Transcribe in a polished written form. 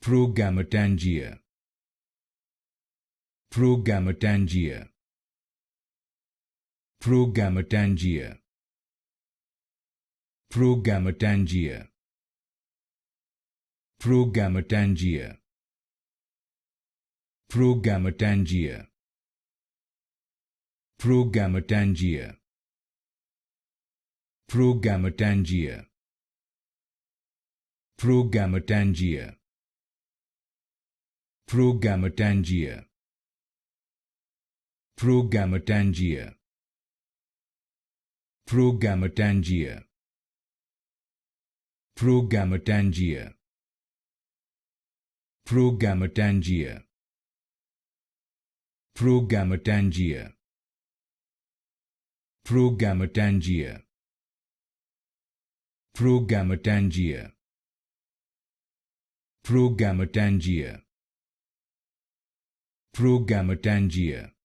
Progametangia. Progametangia. Progametangia. Progametangia. Progametangia. Progametangia. Progametangia. Progametangia. Progametangia. Progametangia. Progametangia. Progametangia. Progametangia. Progametangia. Progametangia. Progametangia. Progametangia. Progametangia. Progametangia.